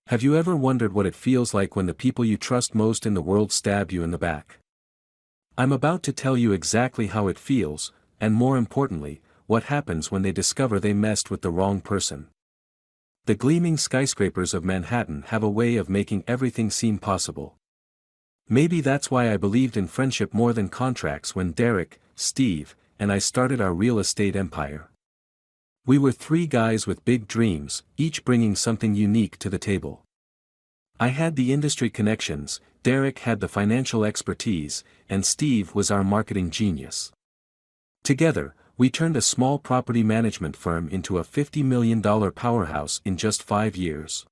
Have you ever wondered what it feels like when the people you trust most in the world stab you in the back? I'm about to tell you exactly how it feels, and more importantly, what happens when they discover they messed with the wrong person. The gleaming skyscrapers of Manhattan have a way of making everything seem possible. Maybe that's why I believed in friendship more than contracts when Derek, Steve, and I started our real estate empire. We were three guys with big dreams, each bringing something unique to the table. I had the industry connections, Derek had the financial expertise, and Steve was our marketing genius. Together, we turned a small property management firm into a $50 million powerhouse in just 5 years.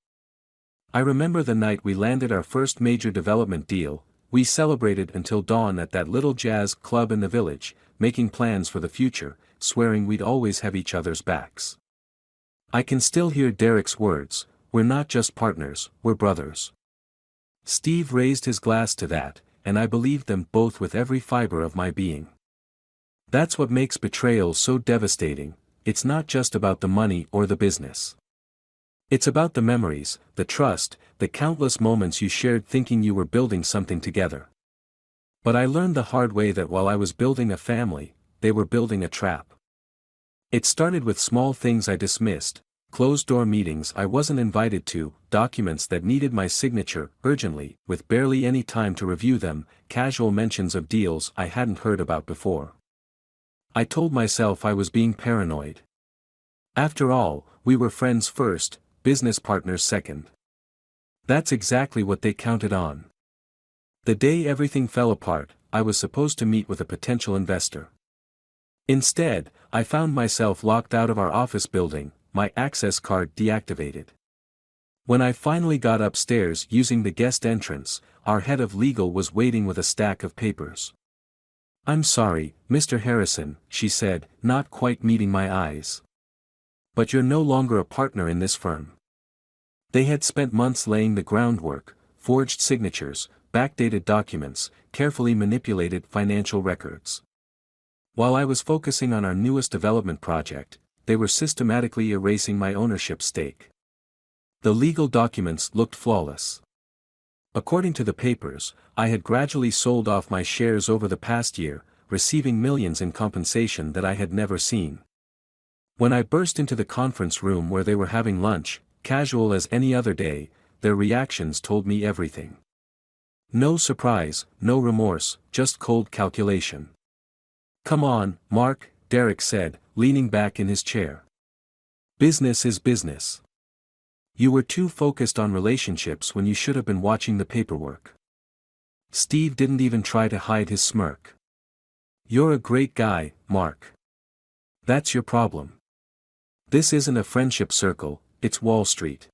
I remember the night we landed our first major development deal. We celebrated until dawn at that little jazz club in the village, making plans for the future, swearing we'd always have each other's backs. I can still hear Derek's words, "We're not just partners, we're brothers." Steve raised his glass to that, and I believed them both with every fiber of my being. That's what makes betrayal so devastating. It's not just about the money or the business. It's about the memories, the trust, the countless moments you shared thinking you were building something together. But I learned the hard way that while I was building a family, they were building a trap. It started with small things I dismissed, closed-door meetings I wasn't invited to, documents that needed my signature urgently, with barely any time to review them, casual mentions of deals I hadn't heard about before. I told myself I was being paranoid. After all, we were friends first, business partners second. That's exactly what they counted on. The day everything fell apart, I was supposed to meet with a potential investor. Instead, I found myself locked out of our office building, my access card deactivated. When I finally got upstairs using the guest entrance, our head of legal was waiting with a stack of papers. "I'm sorry, Mr. Harrison," she said, not quite meeting my eyes. "But you're no longer a partner in this firm." They had spent months laying the groundwork, forged signatures, backdated documents, carefully manipulated financial records. While I was focusing on our newest development project, they were systematically erasing my ownership stake. The legal documents looked flawless. According to the papers, I had gradually sold off my shares over the past year, receiving millions in compensation that I had never seen. When I burst into the conference room where they were having lunch, casual as any other day, their reactions told me everything. No surprise, no remorse, just cold calculation. "Come on, Mark," Derek said, leaning back in his chair. "Business is business. You were too focused on relationships when you should have been watching the paperwork." Steve didn't even try to hide his smirk. "You're a great guy, Mark. That's your problem. This isn't a friendship circle, it's Wall Street."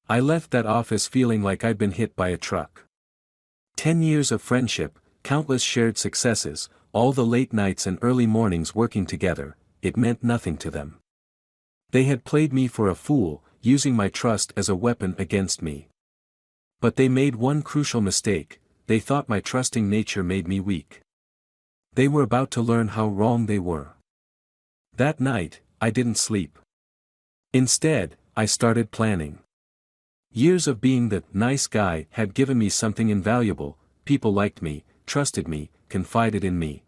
I left that office feeling like I'd been hit by a truck. 10 years of friendship, countless shared successes, all the late nights and early mornings working together, it meant nothing to them. They had played me for a fool, using my trust as a weapon against me. But they made one crucial mistake: they thought my trusting nature made me weak. They were about to learn how wrong they were. That night, I didn't sleep. Instead, I started planning. Years of being the nice guy had given me something invaluable. People liked me, trusted me, confided in me.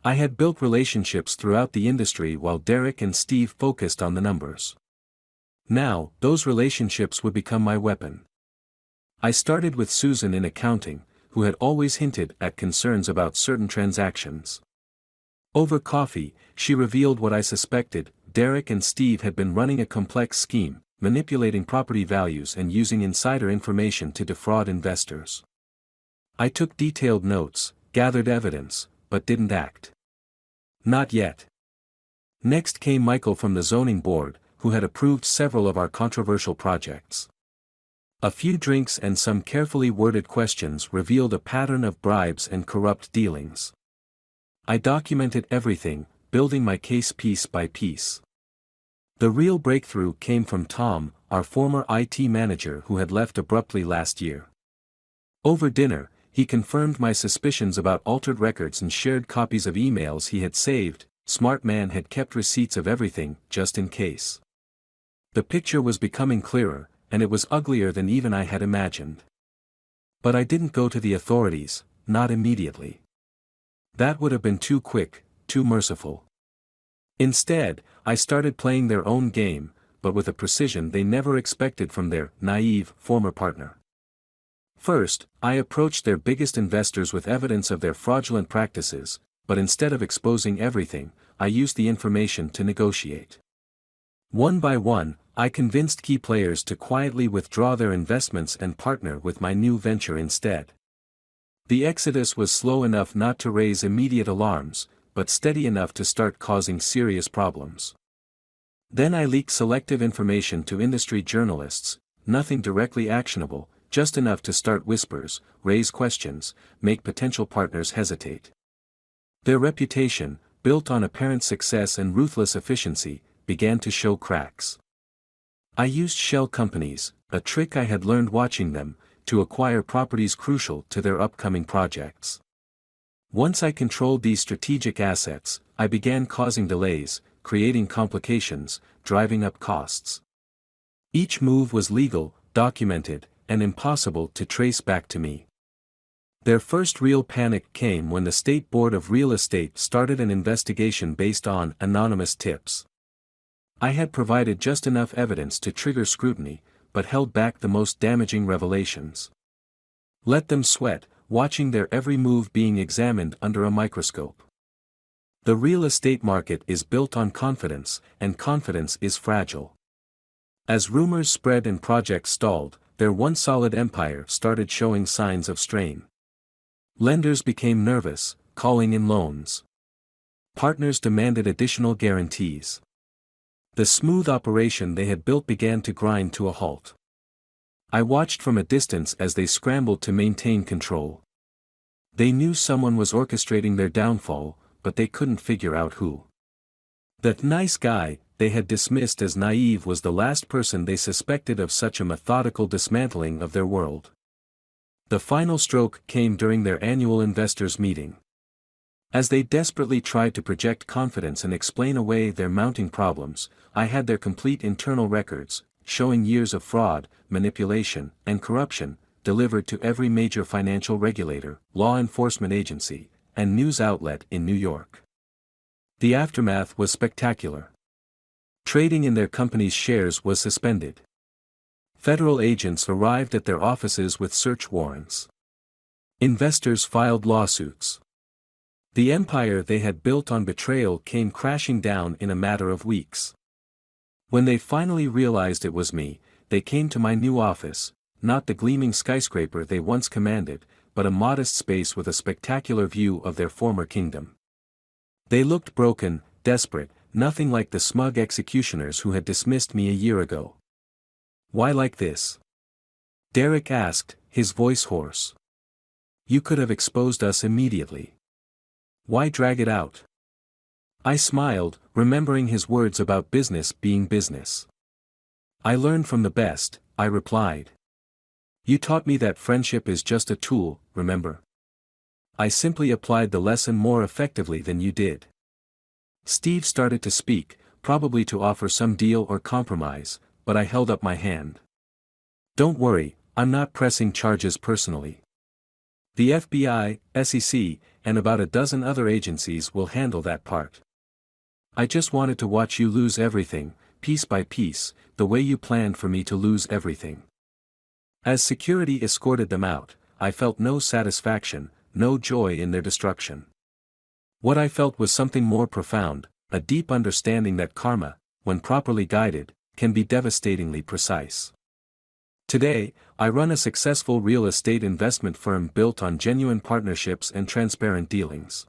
I had built relationships throughout the industry while Derek and Steve focused on the numbers. Now, those relationships would become my weapon. I started with Susan in accounting, who had always hinted at concerns about certain transactions. Over coffee, she revealed what I suspected: Derek and Steve had been running a complex scheme, manipulating property values and using insider information to defraud investors. I took detailed notes, gathered evidence, but didn't act. Not yet. Next came Michael from the zoning board, who had approved several of our controversial projects. A few drinks and some carefully worded questions revealed a pattern of bribes and corrupt dealings. I documented everything, building my case piece by piece. The real breakthrough came from Tom, our former IT manager who had left abruptly last year. Over dinner, he confirmed my suspicions about altered records and shared copies of emails he had saved. Smart man had kept receipts of everything, just in case. The picture was becoming clearer: and it was uglier than even I had imagined. But I didn't go to the authorities, not immediately. That would have been too quick, too merciful. Instead, I started playing their own game, but with a precision they never expected from their naive former partner. First, I approached their biggest investors with evidence of their fraudulent practices, but instead of exposing everything, I used the information to negotiate. One by one, I convinced key players to quietly withdraw their investments and partner with my new venture instead. The exodus was slow enough not to raise immediate alarms, but steady enough to start causing serious problems. Then I leaked selective information to industry journalists, nothing directly actionable, just enough to start whispers, raise questions, make potential partners hesitate. Their reputation, built on apparent success and ruthless efficiency, began to show cracks. I used shell companies, a trick I had learned watching them, to acquire properties crucial to their upcoming projects. Once I controlled these strategic assets, I began causing delays, creating complications, driving up costs. Each move was legal, documented, and impossible to trace back to me. Their first real panic came when the State Board of Real Estate started an investigation based on anonymous tips. I had provided just enough evidence to trigger scrutiny, but held back the most damaging revelations. Let them sweat, watching their every move being examined under a microscope. The real estate market is built on confidence, and confidence is fragile. As rumors spread and projects stalled, their once solid empire started showing signs of strain. Lenders became nervous, calling in loans. Partners demanded additional guarantees. The smooth operation they had built began to grind to a halt. I watched from a distance as they scrambled to maintain control. They knew someone was orchestrating their downfall, but they couldn't figure out who. That nice guy they had dismissed as naive was the last person they suspected of such a methodical dismantling of their world. The final stroke came during their annual investors' meeting. As they desperately tried to project confidence and explain away their mounting problems, I had their complete internal records, showing years of fraud, manipulation, and corruption, delivered to every major financial regulator, law enforcement agency, and news outlet in New York. The aftermath was spectacular. Trading in their company's shares was suspended. Federal agents arrived at their offices with search warrants. Investors filed lawsuits. The empire they had built on betrayal came crashing down in a matter of weeks. When they finally realized it was me, they came to my new office, not the gleaming skyscraper they once commanded, but a modest space with a spectacular view of their former kingdom. They looked broken, desperate, nothing like the smug executioners who had dismissed me a year ago. "Why like this?" Derek asked, his voice hoarse. "You could have exposed us immediately. Why drag it out?" I smiled, remembering his words about business being business. "I learned from the best," I replied. "You taught me that friendship is just a tool, remember? I simply applied the lesson more effectively than you did." Steve started to speak, probably to offer some deal or compromise, but I held up my hand. "Don't worry, I'm not pressing charges personally. The FBI, SEC, and about a dozen other agencies will handle that part. I just wanted to watch you lose everything, piece by piece, the way you planned for me to lose everything." As security escorted them out, I felt no satisfaction, no joy in their destruction. What I felt was something more profound, a deep understanding that karma, when properly guided, can be devastatingly precise. Today, I run a successful real estate investment firm built on genuine partnerships and transparent dealings.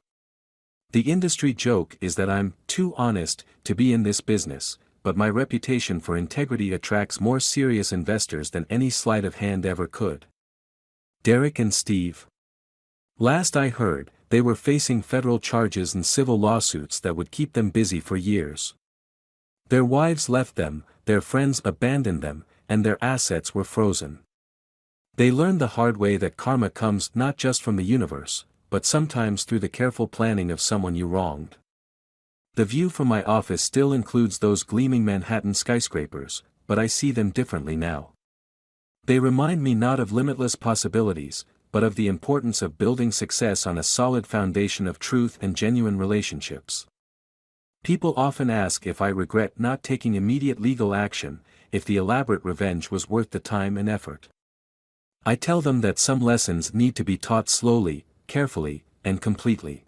The industry joke is that I'm too honest to be in this business, but my reputation for integrity attracts more serious investors than any sleight of hand ever could. Derek and Steve. Last I heard, they were facing federal charges and civil lawsuits that would keep them busy for years. Their wives left them, their friends abandoned them, and their assets were frozen. They learned the hard way that karma comes not just from the universe, but sometimes through the careful planning of someone you wronged. The view from my office still includes those gleaming Manhattan skyscrapers, but I see them differently now. They remind me not of limitless possibilities, but of the importance of building success on a solid foundation of truth and genuine relationships. People often ask if I regret not taking immediate legal action, if the elaborate revenge was worth the time and effort. I tell them that some lessons need to be taught slowly, carefully, and completely.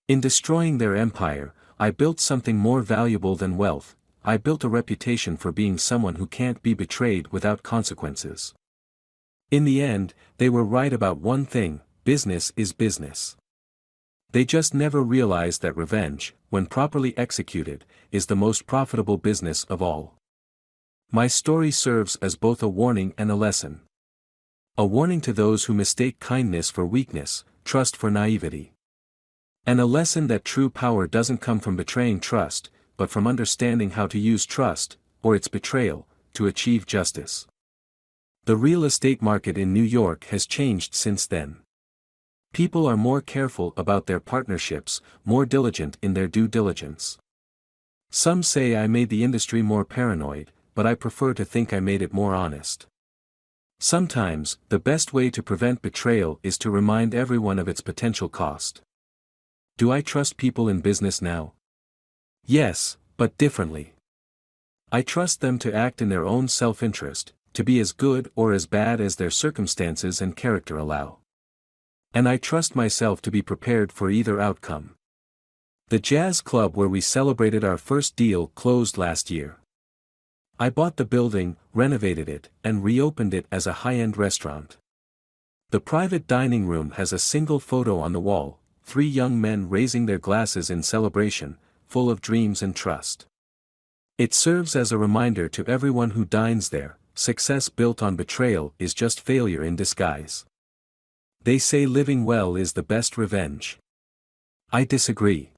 In destroying their empire, I built something more valuable than wealth. I built a reputation for being someone who can't be betrayed without consequences. In the end, they were right about one thing: business is business. They just never realized that revenge, when properly executed, is the most profitable business of all. My story serves as both a warning and a lesson. A warning to those who mistake kindness for weakness, trust for naivety. And a lesson that true power doesn't come from betraying trust, but from understanding how to use trust, or its betrayal, to achieve justice. The real estate market in New York has changed since then. People are more careful about their partnerships, more diligent in their due diligence. Some say I made the industry more paranoid, but I prefer to think I made it more honest. Sometimes, the best way to prevent betrayal is to remind everyone of its potential cost. Do I trust people in business now? Yes, but differently. I trust them to act in their own self-interest, to be as good or as bad as their circumstances and character allow. And I trust myself to be prepared for either outcome. The jazz club where we celebrated our first deal closed last year. I bought the building, renovated it, and reopened it as a high-end restaurant. The private dining room has a single photo on the wall, 3 young men raising their glasses in celebration, full of dreams and trust. It serves as a reminder to everyone who dines there: success built on betrayal is just failure in disguise. They say living well is the best revenge. I disagree.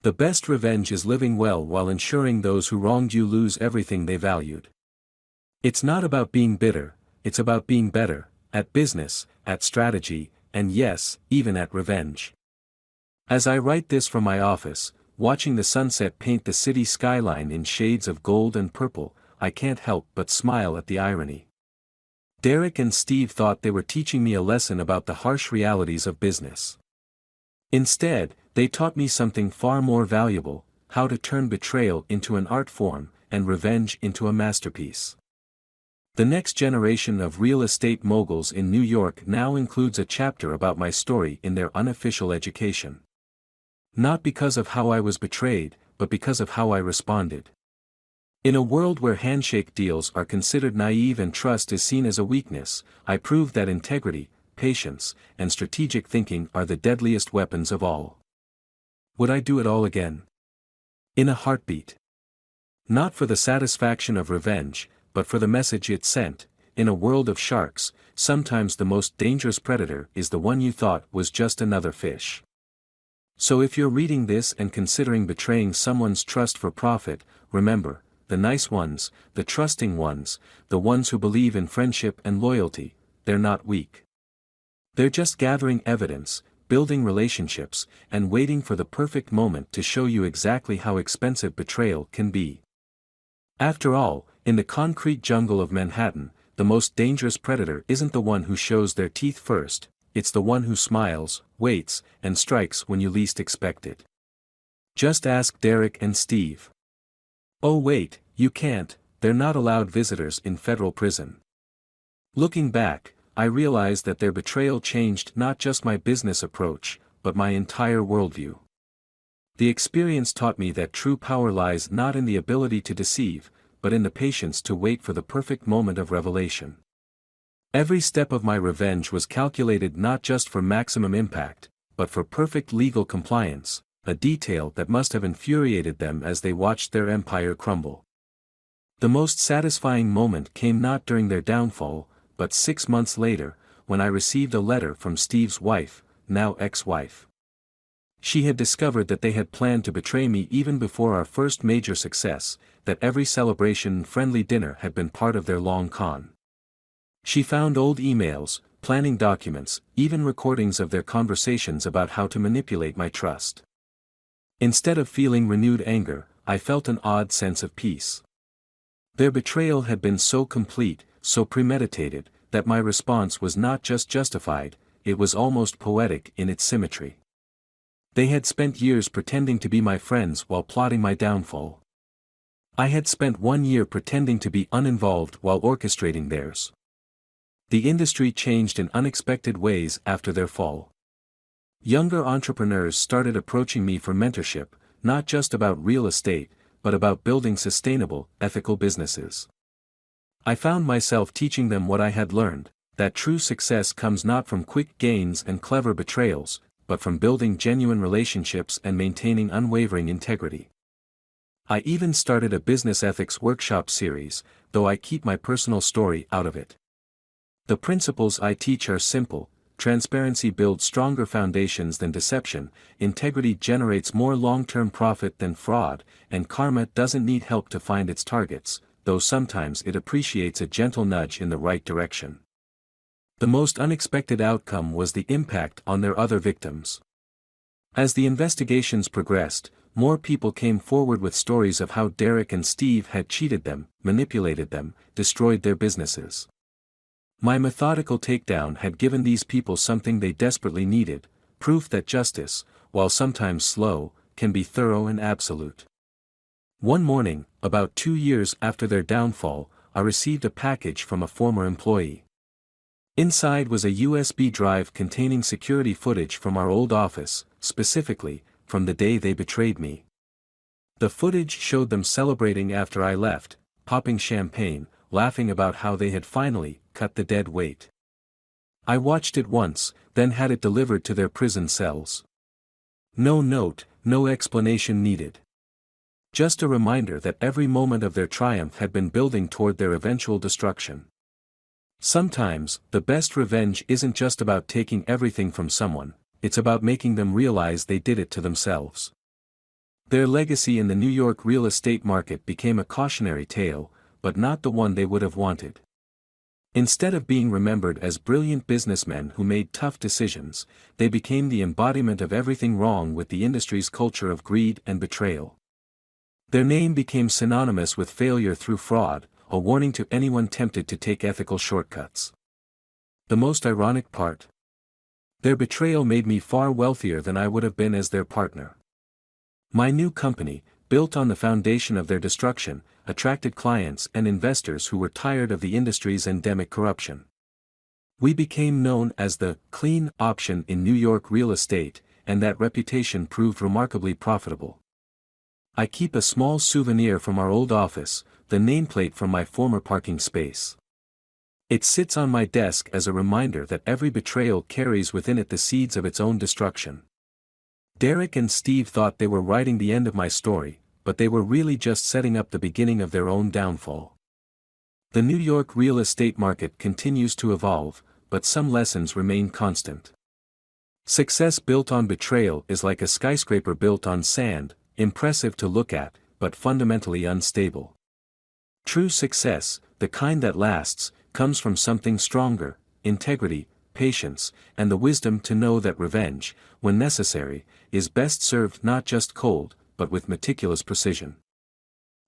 The best revenge is living well while ensuring those who wronged you lose everything they valued. It's not about being bitter, it's about being better, at business, at strategy, and yes, even at revenge. As I write this from my office, watching the sunset paint the city skyline in shades of gold and purple, I can't help but smile at the irony. Derek and Steve thought they were teaching me a lesson about the harsh realities of business. Instead, they taught me something far more valuable: how to turn betrayal into an art form, and revenge into a masterpiece. The next generation of real estate moguls in New York now includes a chapter about my story in their unofficial education. Not because of how I was betrayed, but because of how I responded. In a world where handshake deals are considered naive and trust is seen as a weakness, I proved that integrity, patience, and strategic thinking are the deadliest weapons of all. Would I do it all again? In a heartbeat. Not for the satisfaction of revenge, but for the message it sent: in a world of sharks, sometimes the most dangerous predator is the one you thought was just another fish. So if you're reading this and considering betraying someone's trust for profit, remember, the nice ones, the trusting ones, the ones who believe in friendship and loyalty, they're not weak. They're just gathering evidence, building relationships, and waiting for the perfect moment to show you exactly how expensive betrayal can be. After all, in the concrete jungle of Manhattan, the most dangerous predator isn't the one who shows their teeth first, it's the one who smiles, waits, and strikes when you least expect it. Just ask Derek and Steve. Oh wait, you can't, they're not allowed visitors in federal prison. Looking back, I realized that their betrayal changed not just my business approach, but my entire worldview. The experience taught me that true power lies not in the ability to deceive, but in the patience to wait for the perfect moment of revelation. Every step of my revenge was calculated not just for maximum impact, but for perfect legal compliance, a detail that must have infuriated them as they watched their empire crumble. The most satisfying moment came not during their downfall, but 6 months later, when I received a letter from Steve's wife, now ex-wife. She had discovered that they had planned to betray me even before our first major success, that every celebration and friendly dinner had been part of their long con. She found old emails, planning documents, even recordings of their conversations about how to manipulate my trust. Instead of feeling renewed anger, I felt an odd sense of peace. Their betrayal had been so complete, so premeditated, that my response was not just justified, it was almost poetic in its symmetry. They had spent years pretending to be my friends while plotting my downfall. I had spent 1 year pretending to be uninvolved while orchestrating theirs. The industry changed in unexpected ways after their fall. Younger entrepreneurs started approaching me for mentorship, not just about real estate, but about building sustainable, ethical businesses. I found myself teaching them what I had learned, that true success comes not from quick gains and clever betrayals, but from building genuine relationships and maintaining unwavering integrity. I even started a business ethics workshop series, though I keep my personal story out of it. The principles I teach are simple: transparency builds stronger foundations than deception, integrity generates more long-term profit than fraud, and karma doesn't need help to find its targets, though sometimes it appreciates a gentle nudge in the right direction. The most unexpected outcome was the impact on their other victims. As the investigations progressed, more people came forward with stories of how Derek and Steve had cheated them, manipulated them, destroyed their businesses. My methodical takedown had given these people something they desperately needed: proof that justice, while sometimes slow, can be thorough and absolute. One morning, about 2 years after their downfall, I received a package from a former employee. Inside was a USB drive containing security footage from our old office, specifically, from the day they betrayed me. The footage showed them celebrating after I left, popping champagne, laughing about how they had finally cut the dead weight. I watched it once, then had it delivered to their prison cells. No note, no explanation needed. Just a reminder that every moment of their triumph had been building toward their eventual destruction. Sometimes, the best revenge isn't just about taking everything from someone, it's about making them realize they did it to themselves. Their legacy in the New York real estate market became a cautionary tale, but not the one they would have wanted. Instead of being remembered as brilliant businessmen who made tough decisions, they became the embodiment of everything wrong with the industry's culture of greed and betrayal. Their name became synonymous with failure through fraud, a warning to anyone tempted to take ethical shortcuts. The most ironic part? Their betrayal made me far wealthier than I would have been as their partner. My new company, built on the foundation of their destruction, attracted clients and investors who were tired of the industry's endemic corruption. We became known as the clean option in New York real estate, and that reputation proved remarkably profitable. I keep a small souvenir from our old office, the nameplate from my former parking space. It sits on my desk as a reminder that every betrayal carries within it the seeds of its own destruction. Derek and Steve thought they were writing the end of my story, but they were really just setting up the beginning of their own downfall. The New York real estate market continues to evolve, but some lessons remain constant. Success built on betrayal is like a skyscraper built on sand, impressive to look at, but fundamentally unstable. True success, the kind that lasts, comes from something stronger: integrity, patience, and the wisdom to know that revenge, when necessary, is best served not just cold, but with meticulous precision.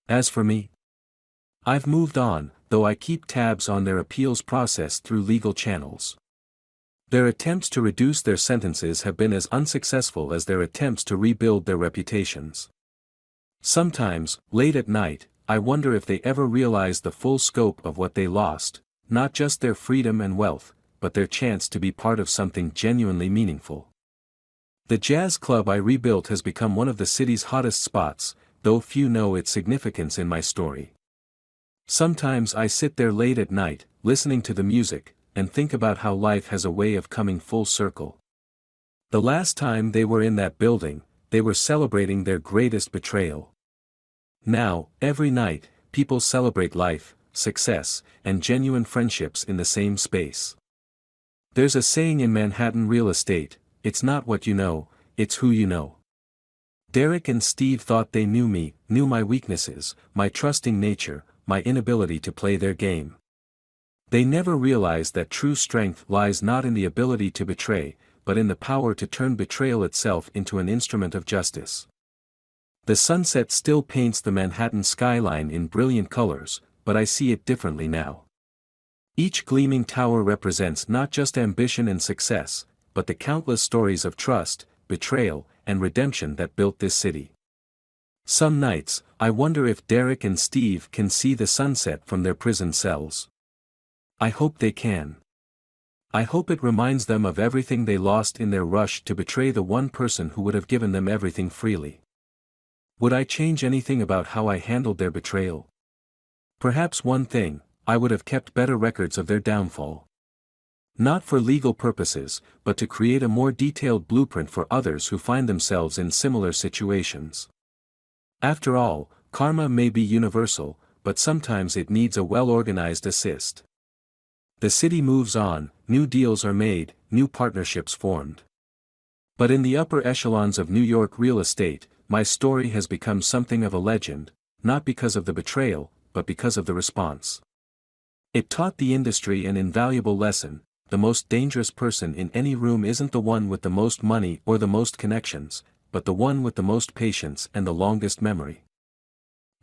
As for me, I've moved on, though I keep tabs on their appeals process through legal channels. Their attempts to reduce their sentences have been as unsuccessful as their attempts to rebuild their reputations. Sometimes, late at night, I wonder if they ever realized the full scope of what they lost, not just their freedom and wealth, but their chance to be part of something genuinely meaningful. The jazz club I rebuilt has become one of the city's hottest spots, though few know its significance in my story. Sometimes I sit there late at night, listening to the music, and think about how life has a way of coming full circle. The last time they were in that building, they were celebrating their greatest betrayal. Now, every night, people celebrate life, success, and genuine friendships in the same space. There's a saying in Manhattan real estate: it's not what you know, it's who you know. Derek and Steve thought they knew me, knew my weaknesses, my trusting nature, my inability to play their game. They never realized that true strength lies not in the ability to betray, but in the power to turn betrayal itself into an instrument of justice. The sunset still paints the Manhattan skyline in brilliant colors, but I see it differently now. Each gleaming tower represents not just ambition and success, but the countless stories of trust, betrayal, and redemption that built this city. Some nights, I wonder if Derek and Steve can see the sunset from their prison cells. I hope they can. I hope it reminds them of everything they lost in their rush to betray the one person who would have given them everything freely. Would I change anything about how I handled their betrayal? Perhaps one thing: I would have kept better records of their downfall. Not for legal purposes, but to create a more detailed blueprint for others who find themselves in similar situations. After all, karma may be universal, but sometimes it needs a well-organized assist. The city moves on, new deals are made, new partnerships formed. But in the upper echelons of New York real estate, my story has become something of a legend, not because of the betrayal, but because of the response. It taught the industry an invaluable lesson: the most dangerous person in any room isn't the one with the most money or the most connections, but the one with the most patience and the longest memory.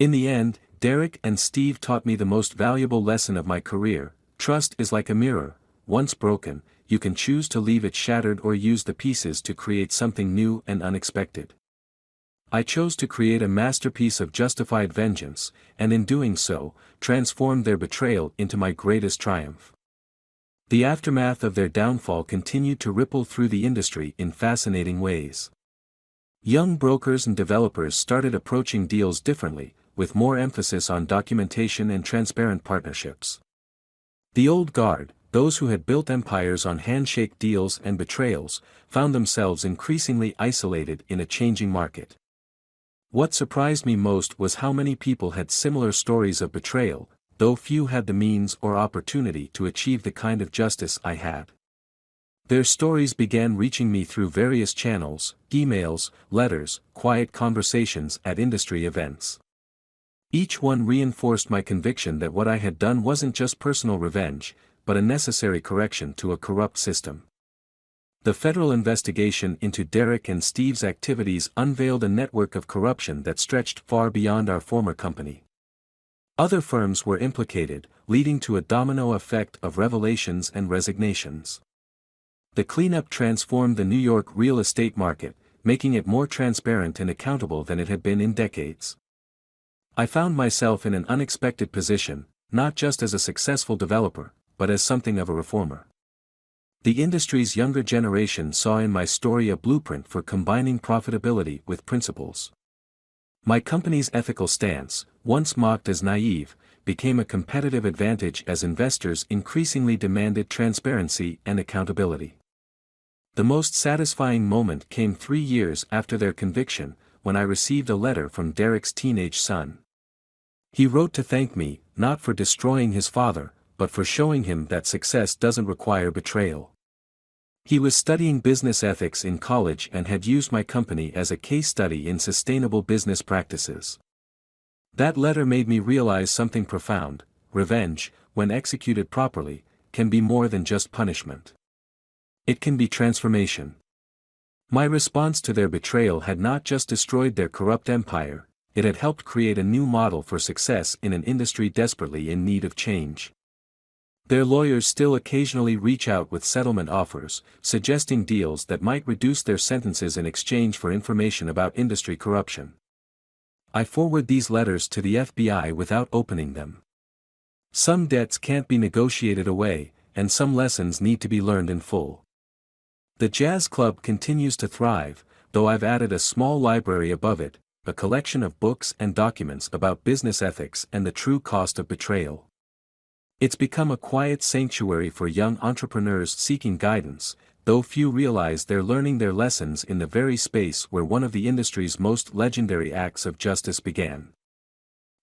In the end, Derek and Steve taught me the most valuable lesson of my career: trust is like a mirror. Once broken, you can choose to leave it shattered or use the pieces to create something new and unexpected. I chose to create a masterpiece of justified vengeance, and in doing so, transformed their betrayal into my greatest triumph. The aftermath of their downfall continued to ripple through the industry in fascinating ways. Young brokers and developers started approaching deals differently, with more emphasis on documentation and transparent partnerships. The old guard, those who had built empires on handshake deals and betrayals, found themselves increasingly isolated in a changing market. What surprised me most was how many people had similar stories of betrayal, though few had the means or opportunity to achieve the kind of justice I had. Their stories began reaching me through various channels: emails, letters, quiet conversations at industry events. Each one reinforced my conviction that what I had done wasn't just personal revenge, but a necessary correction to a corrupt system. The federal investigation into Derek and Steve's activities unveiled a network of corruption that stretched far beyond our former company. Other firms were implicated, leading to a domino effect of revelations and resignations. The cleanup transformed the New York real estate market, making it more transparent and accountable than it had been in decades. I found myself in an unexpected position, not just as a successful developer, but as something of a reformer. The industry's younger generation saw in my story a blueprint for combining profitability with principles. My company's ethical stance, once mocked as naive, became a competitive advantage as investors increasingly demanded transparency and accountability. The most satisfying moment came 3 years after their conviction, when I received a letter from Derek's teenage son. He wrote to thank me, not for destroying his father, but for showing him that success doesn't require betrayal. He was studying business ethics in college and had used my company as a case study in sustainable business practices. That letter made me realize something profound: revenge, when executed properly, can be more than just punishment. It can be transformation. My response to their betrayal had not just destroyed their corrupt empire, it had helped create a new model for success in an industry desperately in need of change. Their lawyers still occasionally reach out with settlement offers, suggesting deals that might reduce their sentences in exchange for information about industry corruption. I forward these letters to the FBI without opening them. Some debts can't be negotiated away, and some lessons need to be learned in full. The jazz club continues to thrive, though I've added a small library above it, a collection of books and documents about business ethics and the true cost of betrayal. It's become a quiet sanctuary for young entrepreneurs seeking guidance, though few realize they're learning their lessons in the very space where one of the industry's most legendary acts of justice began.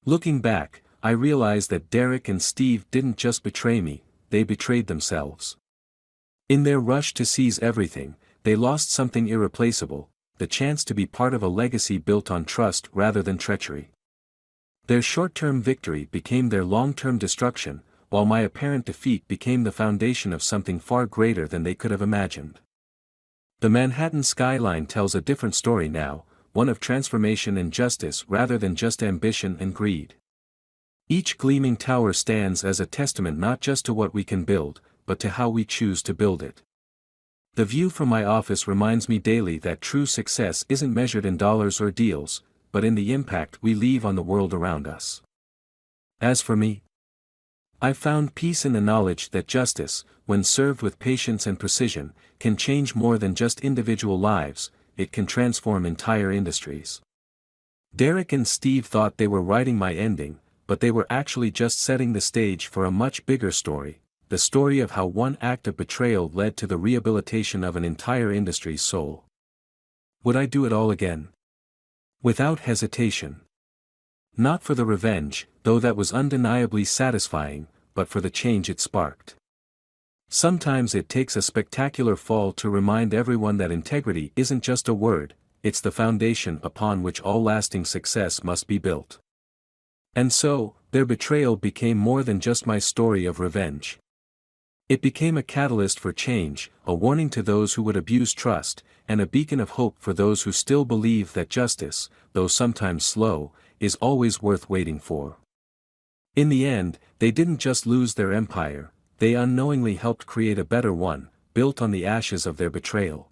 Looking back, I realize that Derek and Steve didn't just betray me, they betrayed themselves. In their rush to seize everything, they lost something irreplaceable: the chance to be part of a legacy built on trust rather than treachery. Their short-term victory became their long-term destruction, while my apparent defeat became the foundation of something far greater than they could have imagined. The Manhattan skyline tells a different story now, one of transformation and justice rather than just ambition and greed. Each gleaming tower stands as a testament not just to what we can build, but to how we choose to build it. The view from my office reminds me daily that true success isn't measured in dollars or deals, but in the impact we leave on the world around us. As for me, I've found peace in the knowledge that justice, when served with patience and precision, can change more than just individual lives, it can transform entire industries. Derek and Steve thought they were writing my ending, but they were actually just setting the stage for a much bigger story, the story of how one act of betrayal led to the rehabilitation of an entire industry's soul. Would I do it all again? Without hesitation. Not for the revenge, though that was undeniably satisfying, but for the change it sparked. Sometimes it takes a spectacular fall to remind everyone that integrity isn't just a word, it's the foundation upon which all lasting success must be built. And so, their betrayal became more than just my story of revenge. It became a catalyst for change, a warning to those who would abuse trust, and a beacon of hope for those who still believe that justice, though sometimes slow, is always worth waiting for. In the end, they didn't just lose their empire, they unknowingly helped create a better one, built on the ashes of their betrayal.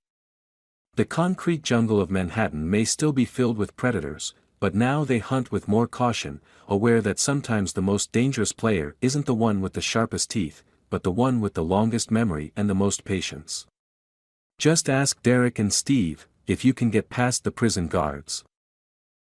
The concrete jungle of Manhattan may still be filled with predators, but now they hunt with more caution, aware that sometimes the most dangerous player isn't the one with the sharpest teeth, but the one with the longest memory and the most patience. Just ask Derek and Steve, if you can get past the prison guards.